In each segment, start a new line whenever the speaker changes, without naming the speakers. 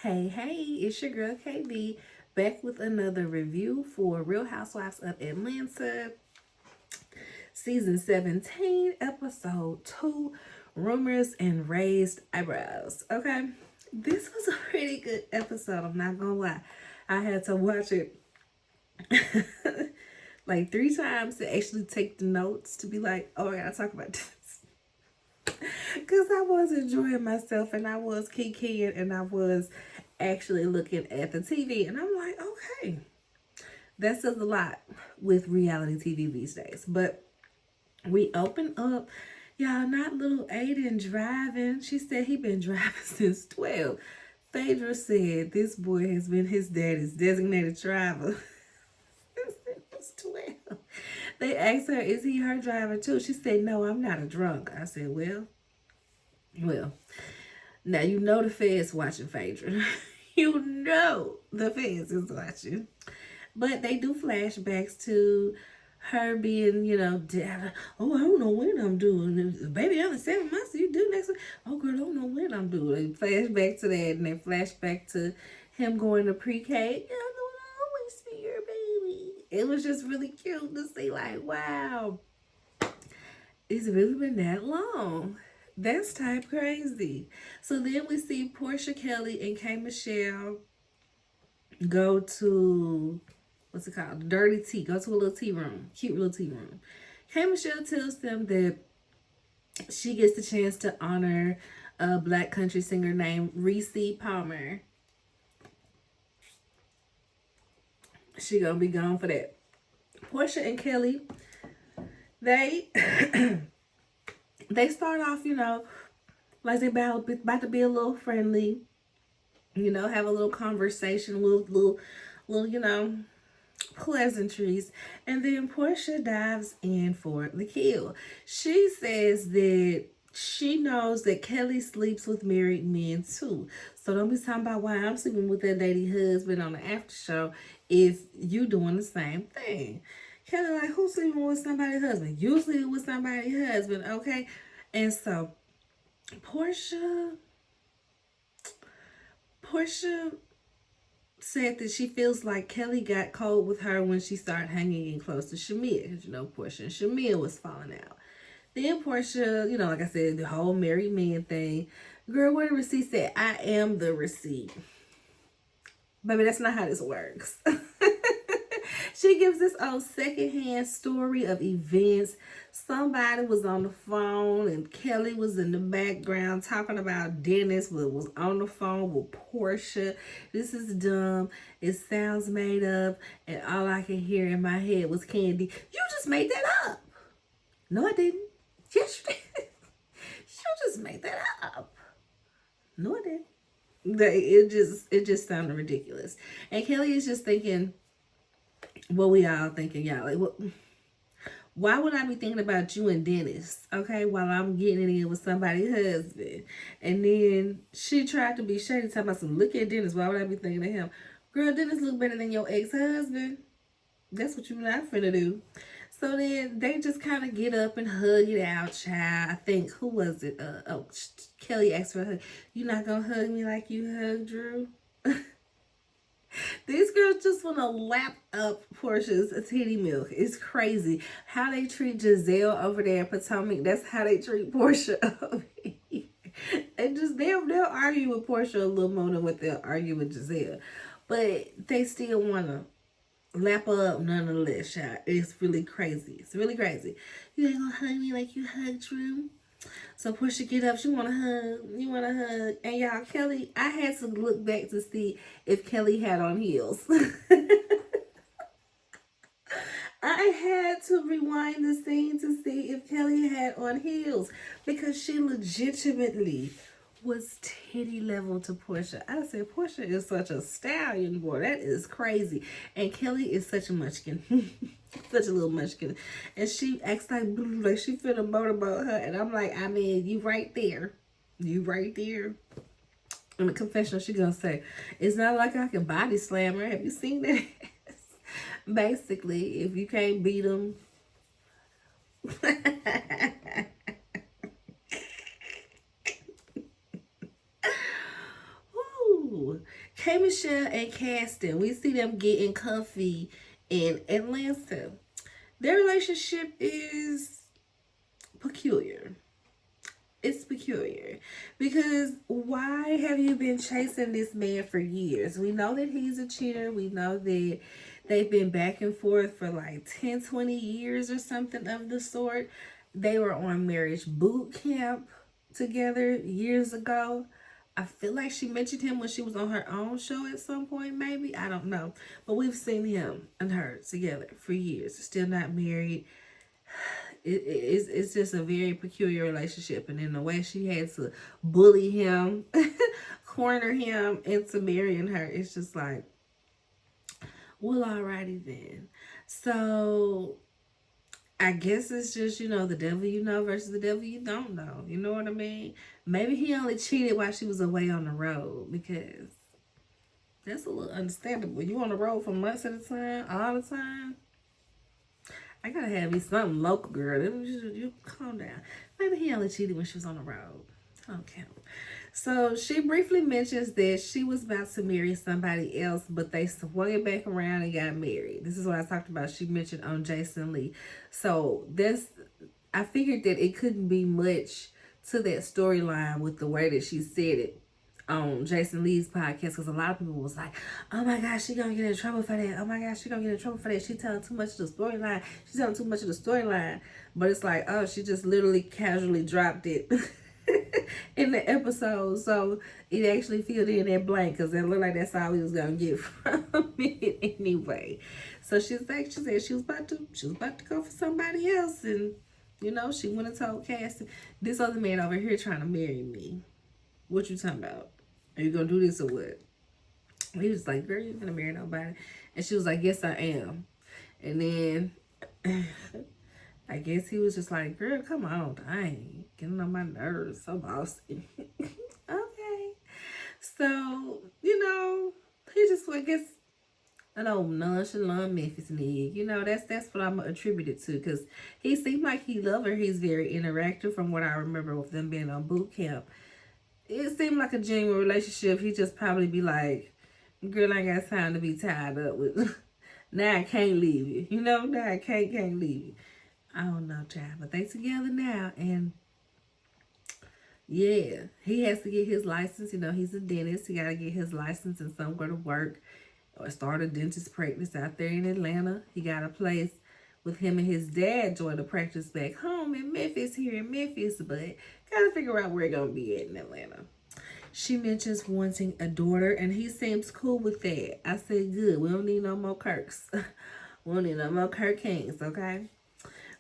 Hey, it's your girl KB back with another review for Real Housewives of Atlanta, season 17, episode 2, Rumors and Raised Eyebrows. Okay, this was a pretty good episode, I'm not gonna lie. I had to watch it like 3 times to actually take the notes to be like, oh, I gotta talk about this. Because I was enjoying myself and I was kikiing and I was actually looking at the TV. And I'm like, okay, that says a lot with reality TV these days. But we open up, y'all, not little Aiden driving. She said he been driving since 12. Phaedra said this boy has been his daddy's designated driver since he was 12. They asked her, is he her driver too? She said, no, I'm not a drunk. I said, well, now you know the feds watching Phaedra. You know the feds is watching. But they do flashbacks to her being, oh, I don't know when I'm doing this. Baby, only 7 months, you do next week. Oh, girl, I don't know when I'm doing. They flashback to that, and they flashback to him going to pre-K. I will always be your baby. It was just really cute to see, like, wow, it's really been that long. That's type crazy. So then we see Portia Kelly and K Michelle go to, what's it called? Dirty tea. Go to a little tea room. Cute little tea room. K Michelle tells them that she gets the chance to honor a black country singer named Reese Palmer. She gonna be gone for that. Portia and Kelly, they they start off, like they about to be a little friendly, have a little conversation, little, pleasantries. And then Portia dives in for the kill. She says that she knows that Kelly sleeps with married men too. So don't be talking about why I'm sleeping with that lady husband on the after show if you doing the same thing. Kelly like, who's sleeping with somebody's husband? You sleeping with somebody's husband, okay? And so Portia said that she feels like Kelly got cold with her when she started hanging in close to Shamia. Because, Portia and Shamia was falling out. Then Portia, like I said, the whole married man thing. Girl, what the receipt said? I am the receipt. Baby, that's not how this works. She gives this old secondhand story of events. Somebody was on the phone and Kelly was in the background talking about Dennis was on the phone with Portia. This is dumb. It sounds made up. And all I could hear in my head was Candy. You just made that up. No, I didn't. Yes, you did. You just made that up. No, I didn't. It just sounded ridiculous. And Kelly is just thinking, what we all thinking, y'all, like, what? Why would I be thinking about you and Dennis, okay, while I'm getting it in with somebody's husband? And then she tried to be shady, talking about some, look at Dennis, why would I be thinking of him? Girl, Dennis look better than your ex-husband. That's what you not finna do. So then they just kind of get up and hug it out, child. I think, who was it? Kelly asked for a hug. You not gonna hug me like you hugged Drew? These girls just want to lap up Portia's titty milk. It's crazy. How they treat Giselle over there in Potomac, that's how they treat Portia over here. And just, they'll argue with Portia a little more than what they'll argue with Giselle. But they still want to lap her up nonetheless, child. It's really crazy. It's really crazy. You ain't gonna hug me like you hugged Drew? So Portia get up, she want to hug, you want to hug. And y'all, Kelly, I had to look back to see if Kelly had on heels. I had to rewind the scene to see if Kelly had on heels because she legitimately was titty level to Portia. I said, Portia is such a stallion, boy. That is crazy. And Kelly is such a munchkin. Such a little munchkin. And she acts like she finna motorboat her. And I'm like, I mean, you right there. You right there. In the confessional, she gonna say, it's not like I can body slam her. Have you seen that? Basically, if you can't beat them. Ooh. K Michelle and Caston, we see them getting comfy in Atlanta. Their relationship is peculiar. It's peculiar because why have you been chasing this man for years? We know that he's a cheater. We know that they've been back and forth for like 10, 20 years or something of the sort. They were on marriage boot camp together years ago. I feel like she mentioned him when she was on her own show at some point, maybe. I don't know. But we've seen him and her together for years. Still not married. It's just a very peculiar relationship. And in the way she had to bully him, corner him into marrying her, it's just like, well, alrighty then. So I guess it's just, the devil you know versus the devil you don't know. You know what I mean? Maybe he only cheated while she was away on the road, because that's a little understandable. You on the road for months at a time, all the time? I gotta have me something local, girl. You calm down. Maybe he only cheated when she was on the road. I don't count. So she briefly mentions that she was about to marry somebody else, but they swung it back around and got married. This is what I talked about. She mentioned on Jason Lee. So I figured that it couldn't be much to that storyline with the way that she said it on Jason Lee's podcast, because a lot of people was like, oh my gosh, she gonna get in trouble for that. Oh my gosh, she gonna get in trouble for that. She telling too much of the storyline. She's telling too much of the storyline. But it's like, oh, she just literally casually dropped it in the episode. So it actually filled in that blank, because it looked like that's all we was gonna get from it anyway. So she said she was about to go for somebody else, and she went and told Cassie, this other man over here trying to marry me. What you talking about? Are you gonna do this or what? He was like, girl, you ain't gonna marry nobody. And she was like, yes, I am. And then I guess he was just like, girl, come on, dang, getting on my nerves, so bossy. Okay. So, he just, I guess, an old nonchalant Memphis nigga. That's what I'm attributed to, because he seemed like he loved her. He's very interactive from what I remember with them being on boot camp. It seemed like a genuine relationship. He just probably be like, girl, I got time to be tied up with. Now I can't leave you. Now I can't leave you. I don't know, child. But they together now. And yeah, he has to get his license. He's a dentist. He got to get his license and somewhere to work or start a dentist practice out there in Atlanta. He got a place with him and his dad joined the practice back home in Memphis, here in Memphis, but gotta figure out where it's gonna be at in Atlanta. She mentions wanting a daughter, and he seems cool with that. I said, good. We don't need no more Kirks. We don't need no more Kirk Kings, okay?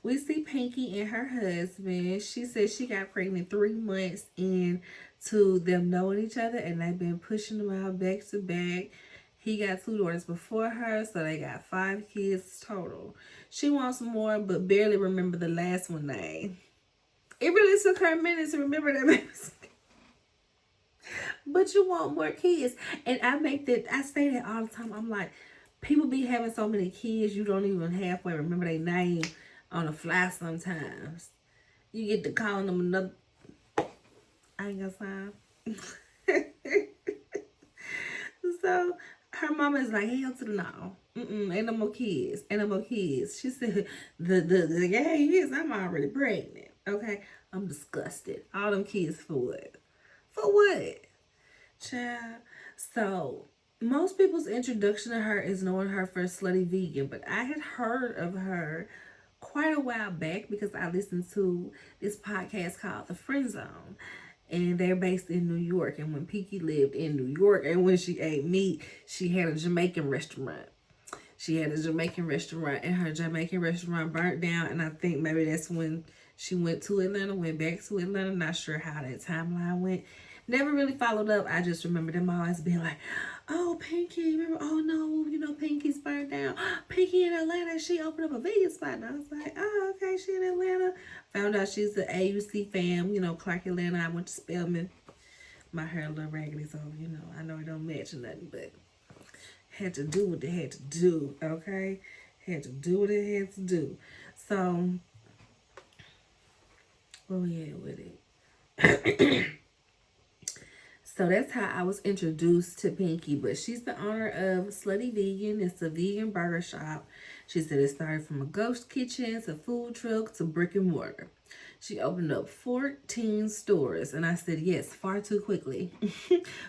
We see Pinky and her husband. She says she got pregnant 3 months into them knowing each other, and they've been pushing them out back to back. He got 2 daughters before her, so they got 5 kids total. She wants more, but barely remember the last one name. It really took her a minute to remember that baby. But you want more kids. And I say that all the time. I'm like, people be having so many kids, you don't even halfway remember their name on the fly sometimes. You get to calling them another. I ain't got time. So her mama is like, hell to the no. Ain't no more kids. Ain't no more kids. She said, the game is I'm already pregnant. Okay? I'm disgusted. All them kids for what? For what? Child. So, most people's introduction to her is knowing her for Slutty Vegan, but I had heard of her quite a while back because I listened to this podcast called The Friend Zone. And they're based in New York. And when Pinky lived in New York and when she ate meat, she had a Jamaican restaurant. And her Jamaican restaurant burnt down. And I think maybe that's when she went to Atlanta, went back to Atlanta. Not sure how that timeline went. Never really followed up. I just remember them always being like, oh, Pinky, remember, oh no, Pinky's burnt down. Pinky in Atlanta, she opened up a vegan spot. And I was like, oh, okay, she in Atlanta. Found out she's the AUC fam, Clark Atlanta. I went to Spelman. My hair a little raggedy, so, I know it don't match or nothing, but had to do what they had to do, okay? Had to do what it had to do. So, where we at with it? So that's how I was introduced to Pinky. But she's the owner of Slutty Vegan. It's a vegan burger shop. She said it started from a ghost kitchen to food truck to brick and mortar. She opened up 14 stores. And I said, yes, far too quickly.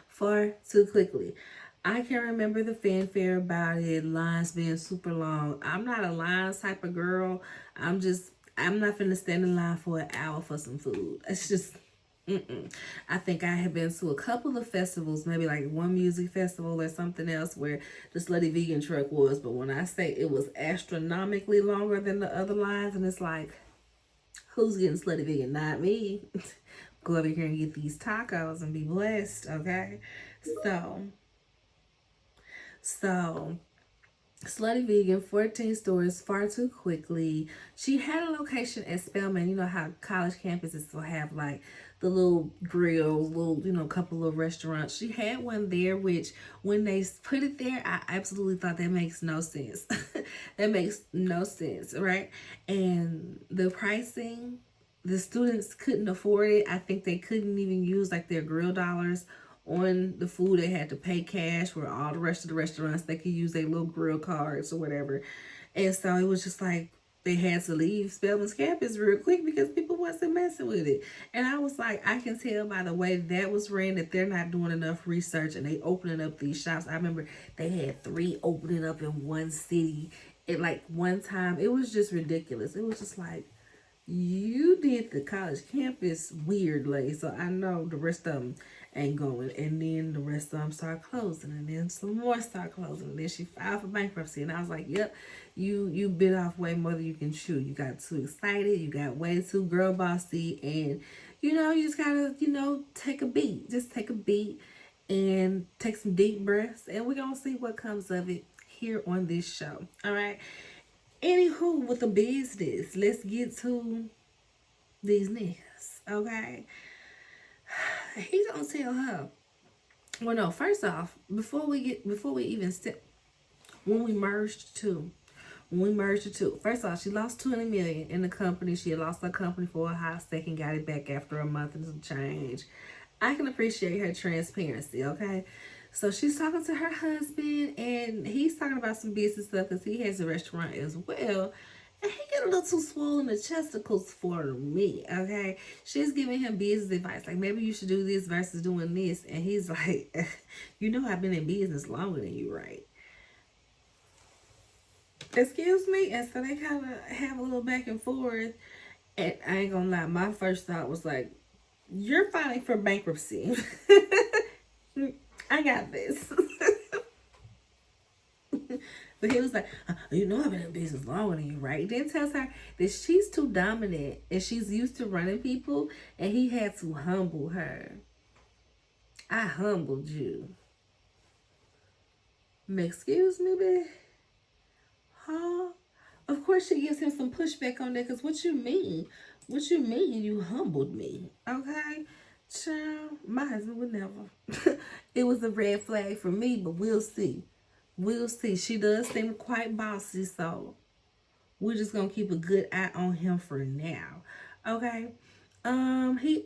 Far too quickly. I can remember the fanfare about it, lines being super long. I'm not a lines type of girl. I'm not finna stand in line for an hour for some food. It's just, I think I have been to a couple of festivals, maybe like one music festival or something else where the Slutty Vegan truck was. But when I say it was astronomically longer than the other lines, and it's like, who's getting Slutty Vegan? Not me. Go over here and get these tacos and be blessed, okay? So Slutty Vegan, 14 stores, far too quickly. She had a location at Spelman. You know how college campuses will have like the little grills, little, couple of restaurants. She had one there, which when they put it there, I absolutely thought that makes no sense. That makes no sense, right? And the pricing, the students couldn't afford it. I think they couldn't even use like their grill dollars on the food. They had to pay cash, where all the rest of the restaurants, they could use their little grill cards or whatever. And so it was just like they had to leave Spelman's campus real quick because people wasn't messing with it. And I was like, I can tell by the way that was ran that they're not doing enough research, and they opening up these shops. I remember they had 3 opening up in one city at like one time. It was just ridiculous. It was just like, you did the college campus weirdly, so I know the rest of them ain't going. And then the rest of them start closing, and then some more start closing. And then she filed for bankruptcy, and I was like, yep, you bit off way more than you can chew. You got too excited, you got way too girl bossy, and you just gotta take a beat. Just take a beat and take some deep breaths, and we're gonna see what comes of it here on this show. All right. Anywho, with the business, let's get to these niggas, okay? He gonna tell her. Well, no. First off, before we even step, when we merged the two. First off, she lost $20 million in the company. She had lost her company for a hot second, got it back after a month and some change. I can appreciate her transparency, okay? So she's talking to her husband, and he's talking about some business stuff because he has a restaurant as well. And he get a little too swollen the chesticles for me, okay? She's giving him business advice, like maybe you should do this versus doing this. And he's like, I've been in business longer than you, right? Excuse me? And so they kind of have a little back and forth. And I ain't gonna lie, my first thought was like, you're filing for bankruptcy. I got this. But he was like, I've been in business longer than you, right? Then tells her that she's too dominant and she's used to running people, and he had to humble her. I humbled you. Excuse me, babe? Huh? Of course she gives him some pushback on that, because what you mean? What you mean you humbled me? Okay? Child, my husband would never. It was a red flag for me, but we'll see. We'll see. She does seem quite bossy, so we're just gonna keep a good eye on him for now. Okay. He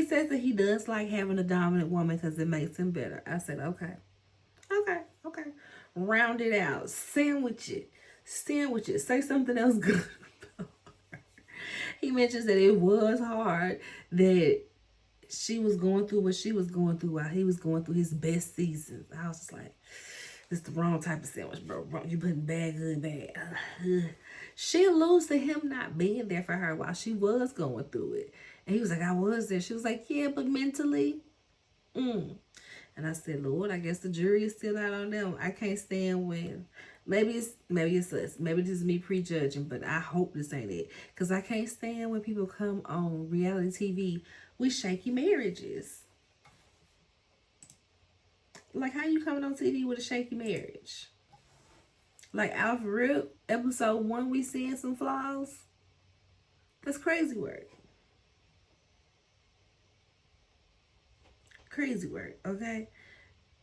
says that he does like having a dominant woman because it makes him better. I said, okay. Round it out. Sandwich it. Say something else good. He mentions that it was hard, that she was going through what she was going through while he was going through his best seasons. I was just like, it's the wrong type of sandwich, bro. You putting bad, good, bad. She alludes to him not being there for her while she was going through it. And he was like, I was there. She was like, yeah, but mentally. And I said, Lord, I guess the jury is still out on them. I can't stand when, maybe it's us. Maybe this is me prejudging, but I hope this ain't it. Because I can't stand when people come on reality TV with shaky marriages. Like, how you coming on TV with a shaky marriage? Like, out for real, episode 1, we seeing some flaws? That's crazy work. Crazy work, okay?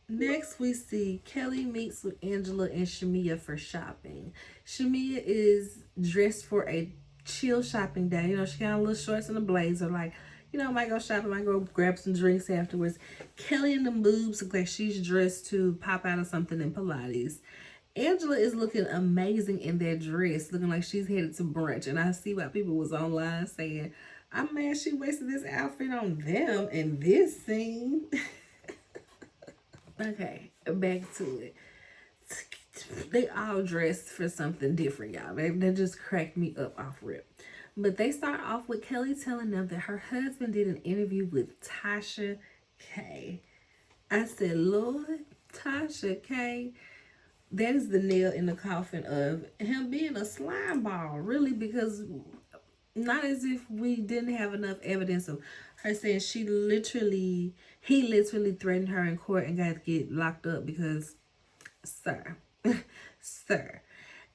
Next, we see Kelly meets with Angela and Shamia for shopping. Shamia is dressed for a chill shopping day. She got a little shorts and a blazer, like You know, might go shopping, might go grab some drinks afterwards. Kelly and the boobs look like she's dressed to pop out of something in Pilates. Angela is looking amazing in that dress, looking like she's headed to brunch. And I see why people was online saying, I'm mad she wasted this outfit on them in this scene. Okay, back to it. They all dressed for something different, y'all. They just cracked me up off rip. But they start off with Kelly telling them that her husband did an interview with Tasha K. I said, Lord, Tasha K, that is the nail in the coffin of him being a slime ball, really, because not as if we didn't have enough evidence of her saying he literally threatened her in court and got to get locked up because, sir, sir.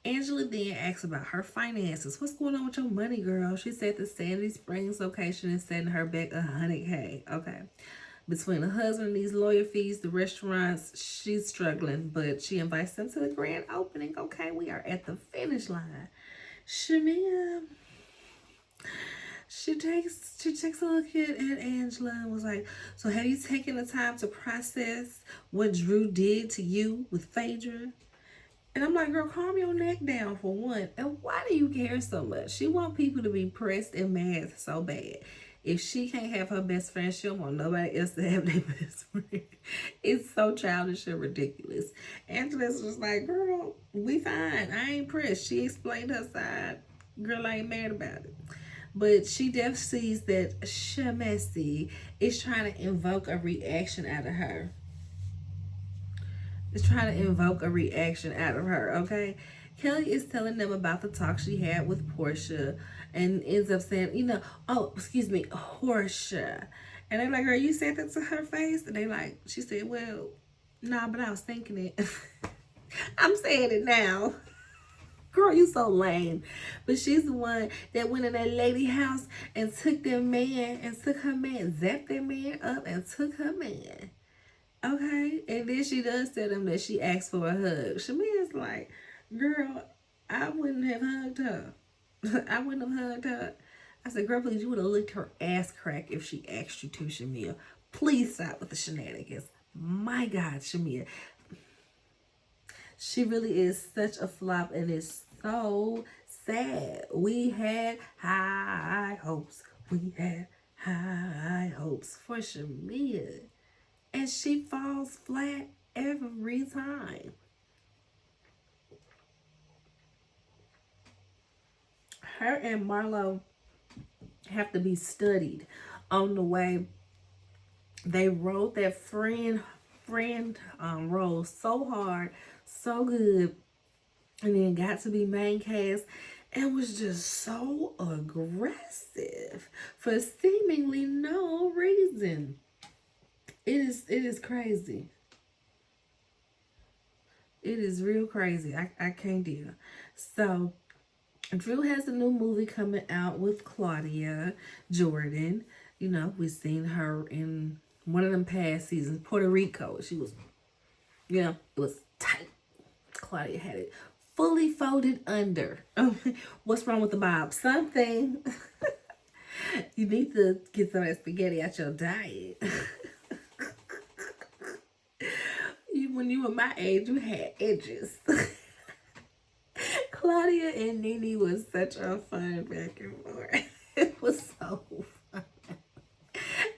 Angela then asks about her finances. What's going on with your money, girl? She said the Sandy Springs location is setting her back $100K. Okay. Between the husband and these lawyer fees, the restaurants, she's struggling, but she invites them to the grand opening. Okay, we are at the finish line. Shamia, she takes a look at Angela and was like, so have you taken the time to process what Drew did to you with Phaedra? And I'm like, girl, calm your neck down for one. And why do you care so much? She want people to be pressed and mad so bad. If she can't have her best friend, she don't want nobody else to have their best friend. It's so childish and ridiculous. Angela's just like, girl, we fine. I ain't pressed. She explained her side. Girl, I ain't mad about it. But she definitely sees that Shamesi is trying to invoke a reaction out of her. Is trying to invoke a reaction out of her, okay? Kelly is telling them about the talk she had with Portia and ends up saying, Portia. And they're like, girl, you said that to her face? And they like, she said, well, nah, but I was thinking it. I'm saying it now. Girl, you so lame. But she's the one that went in that lady house and took her man, zapped that man up and took her man. Okay, and then she does tell them that she asked for a hug. Shamia's like, girl, I wouldn't have hugged her. I wouldn't have hugged her. I said, girl, please, you would have licked her ass crack if she asked you to, Shamia. Please stop with the shenanigans. My God, Shamia. She really is such a flop, and it's so sad. We had high hopes. We had high hopes for Shamia. And she falls flat every time. Her and Marlo have to be studied on the way they wrote that friend role so hard, so good, and then got to be main cast and was just so aggressive for seemingly no reason. It is crazy. It is real crazy. I can't deal. So, Drew has a new movie coming out with Claudia Jordan. You know, we've seen her in one of them past seasons, Puerto Rico. She was, it was tight. Claudia had it fully folded under. What's wrong with the bob? Something. You need to get some of that spaghetti out your diet. When you were my age, you had edges. Claudia and Nene was such a fun back and forth. It was so fun.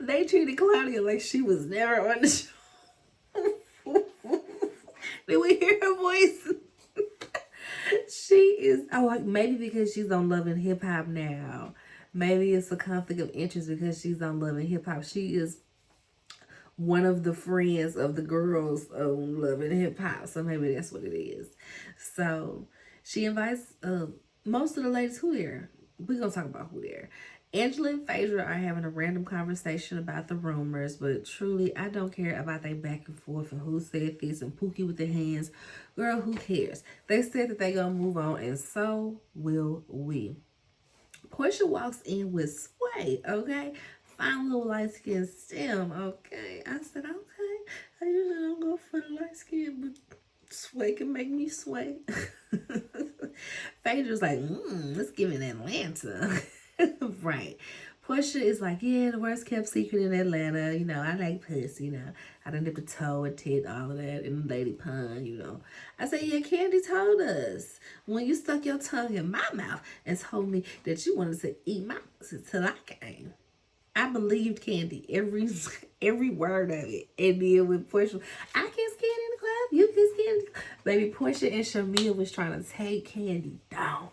They treated Claudia like she was never on the show. Did we hear her voice? She is, maybe because she's on Love and Hip Hop now. Maybe it's a conflict of interest because she's on Love and Hip Hop. She is one of the friends of the girls on Love and Hip Hop. So maybe that's what it is. So she invites most of the ladies who there. We're going to talk about who there. Angela and Phaedra are having a random conversation about the rumors, but truly, I don't care about they back and forth and who said this and Pookie with the hands. Girl, who cares? They said that they're going to move on, and so will we. Portia walks in with Sway, okay? Fine little light-skinned stem, okay? I said, okay. I usually don't go for the light skin, but Sway can make me sway. Phaedra's like, let's give it Atlanta. Right. Portia is like, yeah, the worst kept secret in Atlanta. You know, I like pussy, you know. I done dipped a toe, a tit, all of that in the lady pond, you know. I said, yeah, Candy told us when you stuck your tongue in my mouth and told me that you wanted to eat my pussy till I came. I believed Candy every word of it. And then with Portia, I kiss Candy in the club, you kiss Candy. Baby, Portia and Shamia was trying to take Candy down.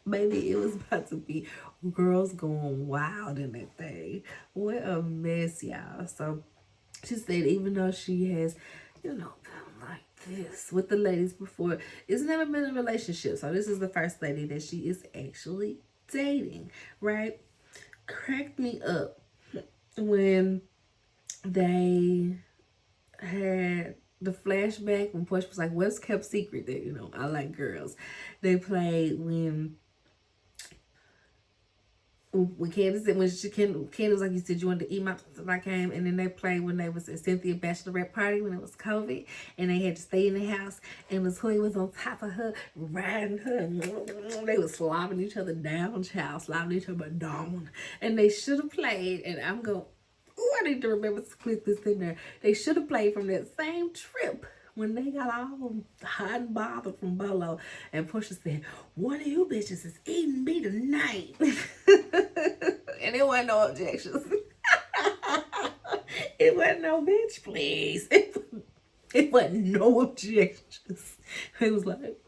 Baby, it was about to be girls going wild in that thing. What a mess, y'all. So she said even though she has, you know, been like this with the ladies before, it's never been a relationship. So this is the first lady that she is actually dating, right? Cracked me up when they had the flashback when Portia was like, what's kept secret that, you know, I like girls. They played when Candace said, Candace was like, you said you wanted to eat my I came, and then they played when they was at Cynthia bachelorette party when it was COVID, and they had to stay in the house, and Latoya was on top of her, riding her, and they was slobbing each other down, child, slobbing each other down, and they should have played, and I'm going, I need to remember to click this in there. They should have played from that same trip when they got all hot and bothered from Bolo, and Portia said, one of you bitches is eating me tonight. And it wasn't no objections. It wasn't no bitch, please. It wasn't no objections. It was like,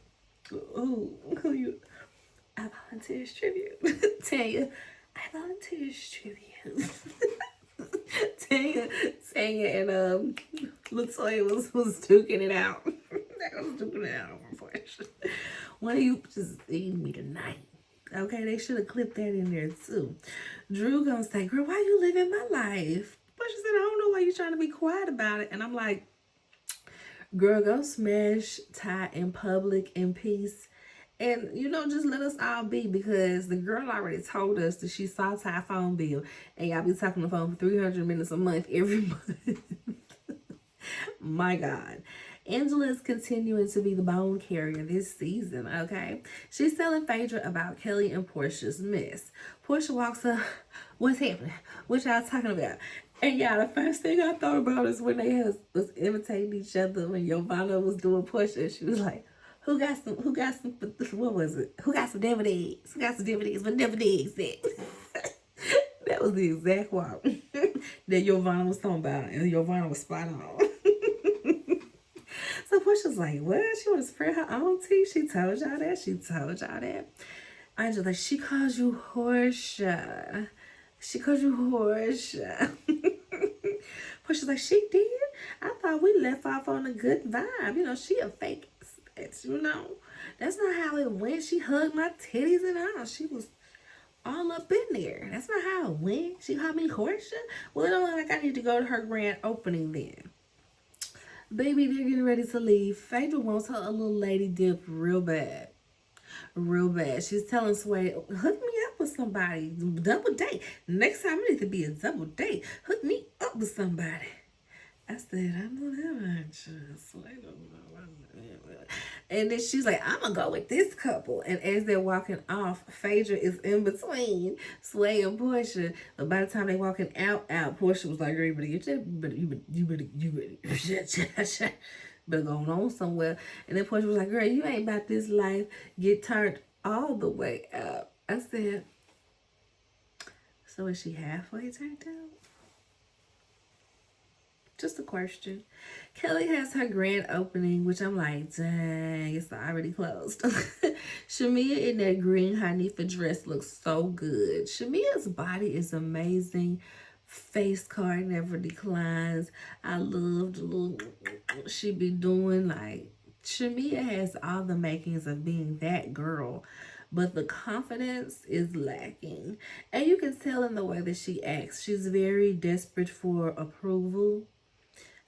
oh, who you? I volunteer as tribute. Tanya, I volunteer as tribute. Tanya and Latoya was duking it out. They was duking it out for Portia. One of you just eating me tonight. Okay, they should have clipped that in there too. Drew gonna say, girl, why you living my life? Portia said, I don't know why you trying to be quiet about it. And I'm like, girl, go smash Ty in public in peace. And, you know, just let us all be, because the girl already told us that she saw Ty phone bill, and y'all be talking on the phone for 300 minutes a month every month. My God. Angela is continuing to be the bone carrier this season, okay? She's telling Phaedra about Kelly and Portia's mess. Portia walks up, what's happening? What y'all talking about? And yeah, the first thing I thought about is when they was imitating each other when Giovanna was doing Portia. She was like, who got some, what was it? Who got some DVDs? Who got some DVDs? What DVDs that? That was the exact walk that Giovanna was talking about. And Giovanna was spot on. So Portia's like, what? She want to spread her own tea? She told y'all that? She told y'all that? Angela, like, she calls you Portia. She calls you Portia. Portia's like, she did? I thought we left off on a good vibe. You know, she a fake bitch, you know. That's not how it went. She hugged my titties and all. She was all up in there. That's not how it went. She called me Portia. Well, it don't look like I need to go to her grand opening then. Baby, they're getting ready to leave. Phaedra wants her a little lady dip real bad. Real bad. She's telling Sway, hook me up with somebody. Double date. Next time it needs to be a double date. Hook me up with somebody. I said, I don't have an interest. And then she's like, I'm going to go with this couple. And as they're walking off, Phaedra is in between Sway and Portia. But by the time they walking out, Portia was like, you better go on somewhere. And then Portia was like, girl, you ain't about this life. Get turned all the way out. I said, so is she halfway turned out? Just a question. Kelly has her grand opening, which I'm like, dang, it's already closed. Shamia in that green Hanifa dress looks so good. Shamia's body is amazing. Face card never declines. I love the little she be doing. Like, Shamia has all the makings of being that girl, but the confidence is lacking. And you can tell in the way that she acts. She's very desperate for approval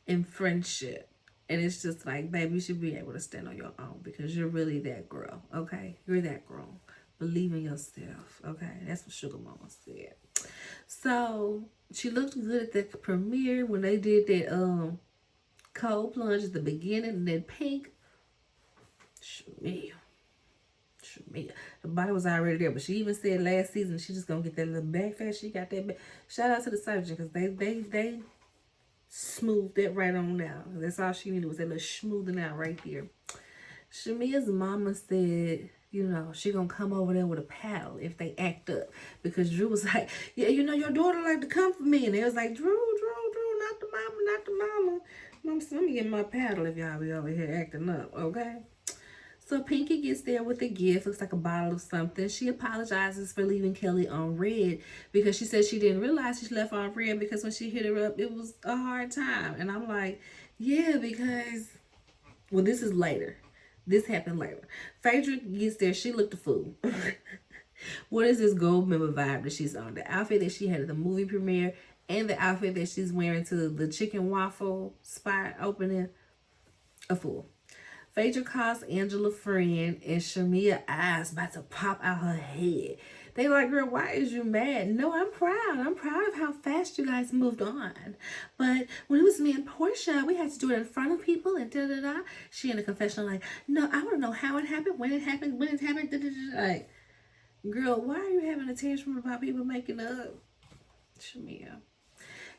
and friendship. And it's just like, baby, you should be able to stand on your own because you're really that girl, okay? You're that girl. Believe in yourself, okay? That's what Sugar Mama said. So, she looked good at the premiere when they did that cold plunge at the beginning and that pink. Shamia. Shamia. The body was already there, but she even said last season she just gonna get that little back fat. She got that back. Shout out to the surgeon because they smoothed that right on out. That's all she needed was that little smoothing out right there. Shamia's mama said, you know, she gonna come over there with a paddle if they act up. Because Drew was like, yeah, you know, your daughter like to come for me. And they was like, Drew, not the mama, not the mama. Mom said, let me get my paddle if y'all be over here acting up, okay? So Pinky gets there with a gift, looks like a bottle of something. She apologizes for leaving Kelly on red because she said she didn't realize she left on red because when she hit her up, it was a hard time. And I'm like, yeah, because, well, this is later. This happened later. Phaedra gets there. She looked a fool. What is this gold member vibe that she's on? The outfit that she had at the movie premiere and the outfit that she's wearing to the chicken waffle spot opening. A fool. Phaedra calls Angela friend and Shamia eyes about to pop out her head. They like, girl, why is you mad? No, I'm proud. I'm proud of how fast you guys moved on. But when it was me and Portia, we had to do it in front of people and da-da-da. She in the confessional like, no, I want to know how it happened, when it happened, da-da-da. Like, girl, why are you having a tantrum about people making up? Shamia.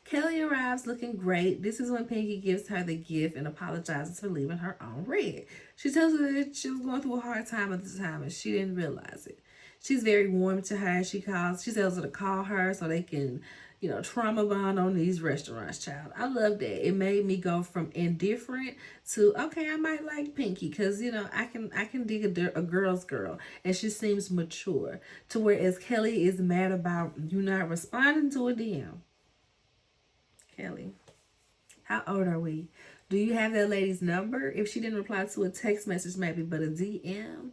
Kelly arrives looking great. This is when Pinky gives her the gift and apologizes for leaving her on red. She tells her that she was going through a hard time at the time and she didn't realize it. She's very warm to her. She tells her to call her so they can, you know, trauma bond on these restaurants, child. I love that. It made me go from indifferent to, okay, I might like Pinky because, you know, I can dig a girl's girl. And she seems mature. To whereas Kelly is mad about you not responding to a DM. Kelly, how old are we? Do you have that lady's number? If she didn't reply to a text message, maybe, but a DM?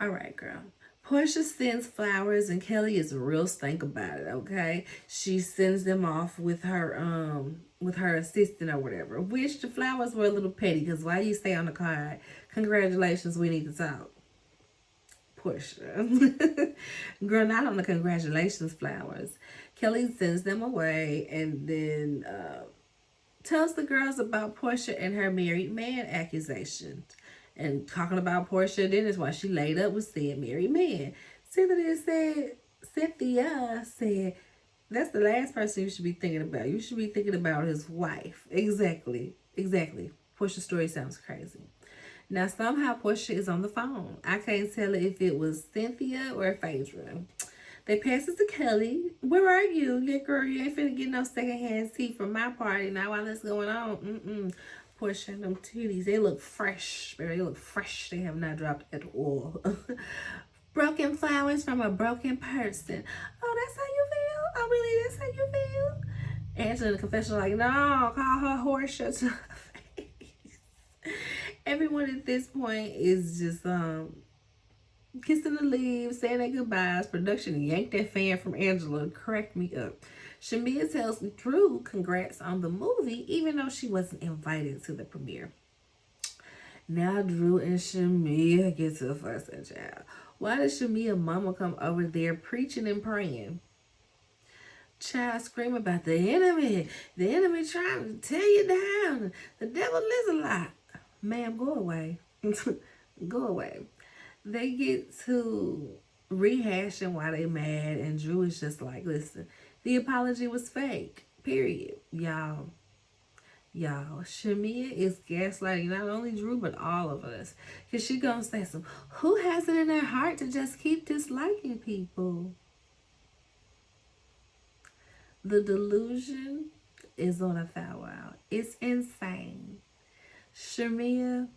All right, girl. Portia sends flowers and Kelly is real stank about it, okay? She sends them off with her assistant or whatever. Which the flowers were a little petty because why do you say on the card, congratulations, we need to talk? Portia. Girl, not on the congratulations flowers. Kelly sends them away and then tells the girls about Portia and her married man accusations. And talking about Portia, then is why she laid up with said married man. Cynthia said, that's the last person you should be thinking about. You should be thinking about his wife. Exactly. Portia's story sounds crazy. Now, somehow Portia is on the phone. I can't tell if it was Cynthia or Phaedra. They pass it to Kelly. Where are you? Yeah, girl, you ain't finna get no secondhand tea from my party now while that's going on. Portia, them titties, they look fresh. They look fresh. They have not dropped at all. Broken flowers from a broken person. Oh, that's how you feel? Oh, really? That's how you feel? Answering the confessional like, no, call her Portia to her face. Everyone at this point is just kissing the leaves, saying their goodbyes. Production yanked that fan from Angela. Cracked me up. Shamia tells Drew congrats on the movie, even though she wasn't invited to the premiere. Now Drew and Shamia get to fussing, child. Why did Shamia mama come over there preaching and praying? Child scream about the enemy. The enemy trying to tear you down. The devil is a lie. Ma'am, go away. Go away. They get to rehashing why they mad, and Drew is just like, listen, the apology was fake. Period. Y'all, Shamia is gaslighting not only Drew, but all of us. Because she gonna say some, who has it in their heart to just keep disliking people? The delusion is on a foul out. It's insane. Shamia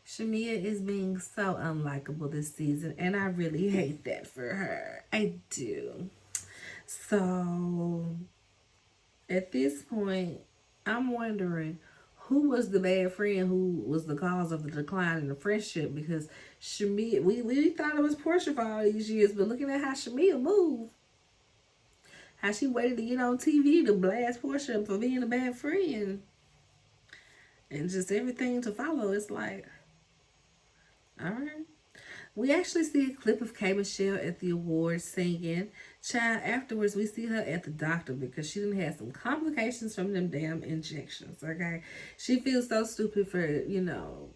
is being so unlikable this season, and I really hate that for her. I do. So, at this point, I'm wondering who was the bad friend who was the cause of the decline in the friendship, because Shamia, we thought it was Portia for all these years, but looking at how Shamia moved, how she waited to get on TV to blast Portia for being a bad friend, and just everything to follow, it's like, all right. We actually see a clip of K. Michelle at the awards singing. Child, afterwards, we see her at the doctor because she didn't have some complications from them damn injections, okay? She feels so stupid for, you know,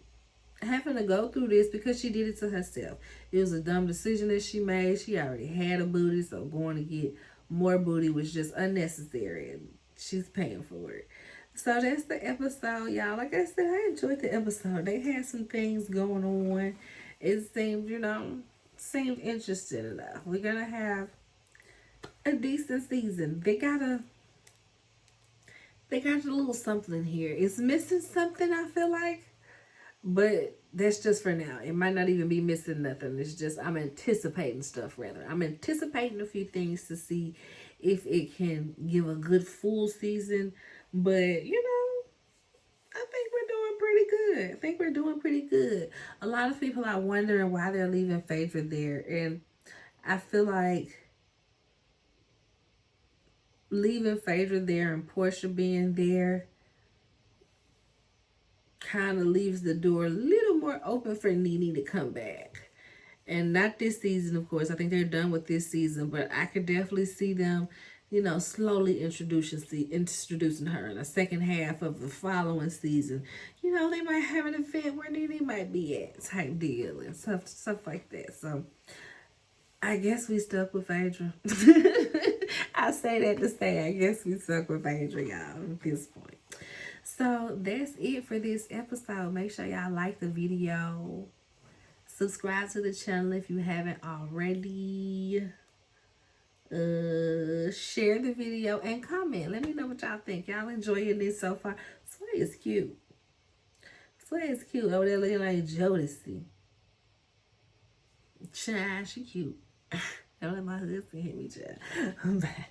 having to go through this because she did it to herself. It was a dumb decision that she made. She already had a booty, so going to get more booty was just unnecessary, and she's paying for it. So that's the episode, y'all. Like I said, I enjoyed the episode. They had some things going on. It seemed, seemed interesting enough. We're gonna have a decent season. They got a little something here. It's missing something, I feel like. But that's just for now. It might not even be missing nothing. It's just I'm anticipating stuff, rather. I'm anticipating a few things to see if it can give a good full season. But, I think we're doing pretty good. I think we're doing pretty good. A lot of people are wondering why they're leaving Phaedra there. And I feel like leaving Phaedra there and Portia being there kind of leaves the door a little more open for Nene to come back. And not this season, of course. I think they're done with this season, but I could definitely see them, slowly introducing her in the second half of the following season. They might have an event where Nene might be at, type deal, and stuff like that. So I guess we stuck with Phaedra. I say that to say I guess we stuck with Phaedra, y'all, at this point. So that's it for this episode. Make sure y'all like the video. Subscribe to the channel if you haven't already. Share the video and comment. Let me know what y'all think. Y'all enjoying this so far? Sway is cute. Sway is cute. Over there looking like Jodeci. Child, she cute. Don't let my husband hit me, child. Bye.